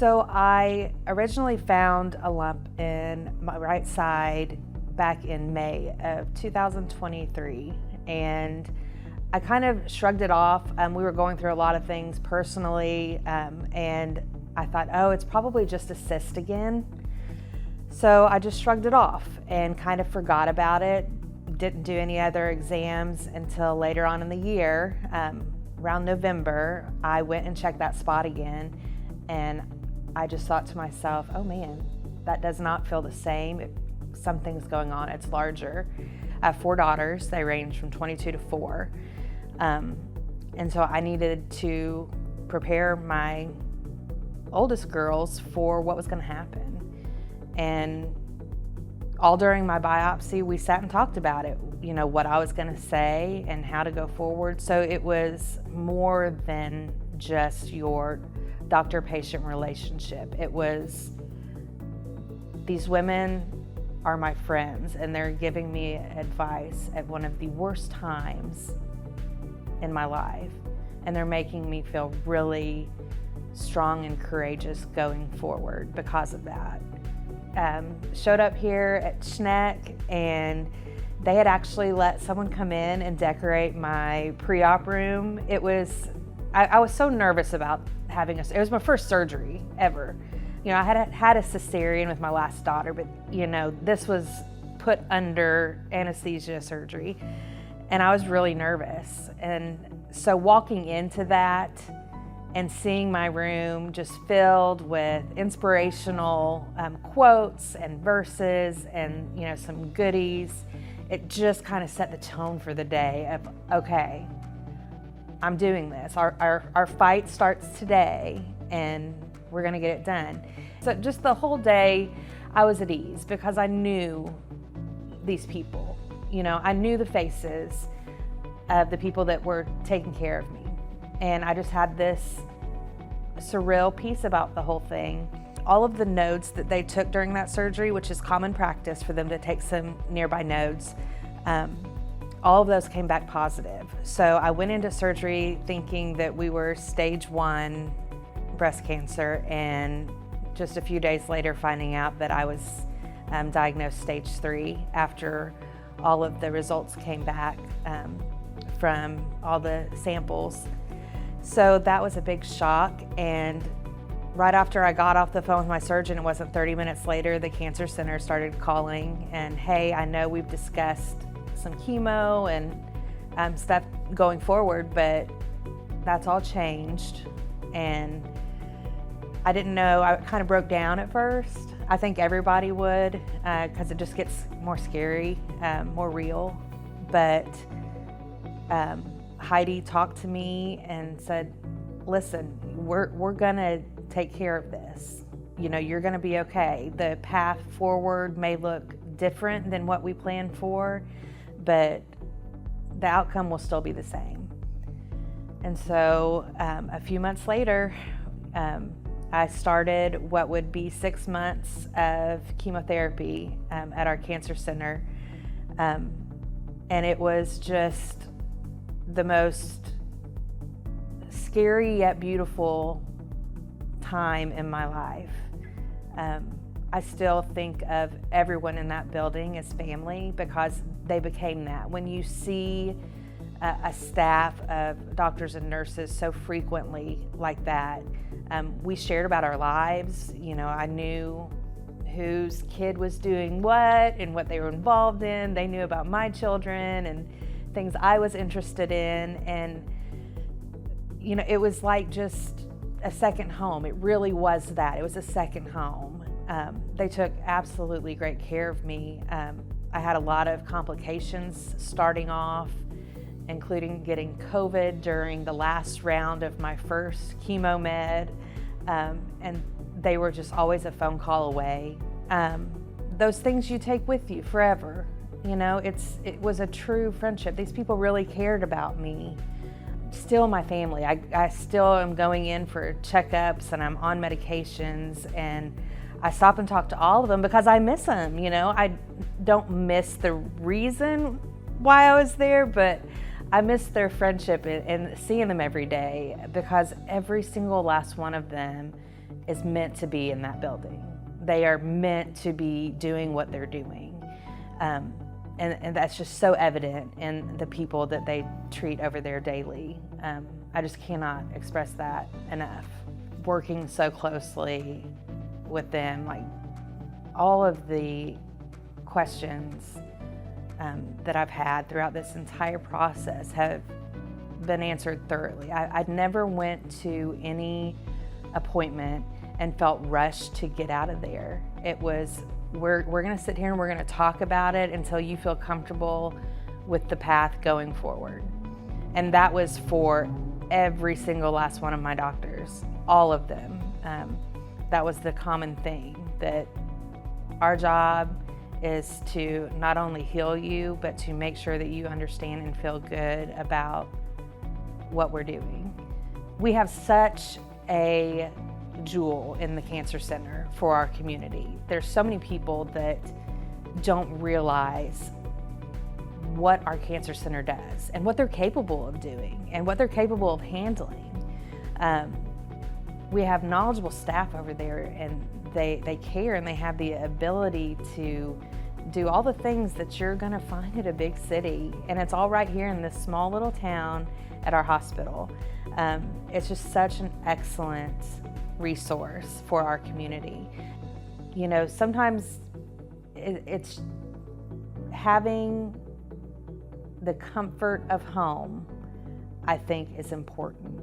So I originally found a lump in my right side back in May of 2023, and I kind of shrugged it off. We were going through a lot of things personally, and I thought, oh, it's probably just a cyst again. So I just shrugged it off and kind of forgot about it. Didn't do any other exams until later on in the year. Around November, I went and checked that spot again, and I just thought to myself, oh man, that does not feel the same. Something's going on, it's larger. I have 4 daughters, they range from 22 to 4. And so I needed to prepare my oldest girls for what was gonna happen. And all during my biopsy, we sat and talked about it, you know, what I was gonna say and how to go forward. So it was more than just your doctor-patient relationship. It was, these women are my friends and they're giving me advice at one of the worst times in my life. And they're making me feel really strong and courageous going forward because of that. Showed up here at Schneck, and they had actually let someone come in and decorate my pre-op room. It was, I was so nervous about having it was my first surgery ever. You know, I had a cesarean with my last daughter, but you know, this was put under anesthesia surgery, and I was really nervous. And so walking into that and seeing my room just filled with inspirational quotes and verses and, you know, some goodies, it just kind of set the tone for the day of, okay, I'm doing this. Our fight starts today and we're gonna get it done. So just the whole day I was at ease because I knew these people. You know, I knew the faces of the people that were taking care of me. And I just had this surreal piece about the whole thing. All of the nodes that they took during that surgery, which is common practice for them to take some nearby nodes, all of those came back positive. So I went into surgery thinking that we were stage 1 breast cancer, and just a few days later finding out that I was diagnosed stage 3 after all of the results came back from all the samples. So that was a big shock, and right after I got off the phone with my surgeon, it wasn't 30 minutes later, the cancer center started calling and, hey, I know we've discussed some chemo and stuff going forward, but that's all changed. And I didn't know, I kind of broke down at first. I think everybody would, because it just gets more scary, more real. But Heidi talked to me and said, listen, we're gonna take care of this. You know, you're gonna be okay. The path forward may look different than what we planned for, but the outcome will still be the same. And so a few months later, I started what would be 6 months of chemotherapy at our cancer center. And it was just the most scary yet beautiful time in my life. I still think of everyone in that building as family because they became that. When you see a staff of doctors and nurses so frequently like that, we shared about our lives. You know, I knew whose kid was doing what and what they were involved in. They knew about my children and things I was interested in. And, you know, it was like just a second home. It really was that. It was a second home. They took absolutely great care of me. I had a lot of complications starting off, including getting COVID during the last round of my first chemo med, and they were just always a phone call away. Those things you take with you forever. You know, it was a true friendship. These people really cared about me. Still my family. I still am going in for checkups and I'm on medications, and I stop and talk to all of them because I miss them. You know, I don't miss the reason why I was there, but I miss their friendship and seeing them every day, because every single last one of them is meant to be in that building. They are meant to be doing what they're doing. And that's just so evident in the people that they treat over there daily. I just cannot express that enough. Working so closely with them, like all of the questions that I've had throughout this entire process have been answered thoroughly. I never went to any appointment and felt rushed to get out of there. It was, we're gonna sit here and we're gonna talk about it until you feel comfortable with the path going forward. And that was for every single last one of my doctors, all of them. That was the common thing, that our job is to not only heal you, but to make sure that you understand and feel good about what we're doing. We have such a jewel in the Cancer Center for our community. There's so many people that don't realize what our Cancer Center does and what they're capable of doing and what they're capable of handling. We have knowledgeable staff over there, and they care, and they have the ability to do all the things that you're gonna find at a big city, and it's all right here in this small little town at our hospital. It's just such an excellent resource for our community. You know, sometimes it's having the comfort of home, I think, is important.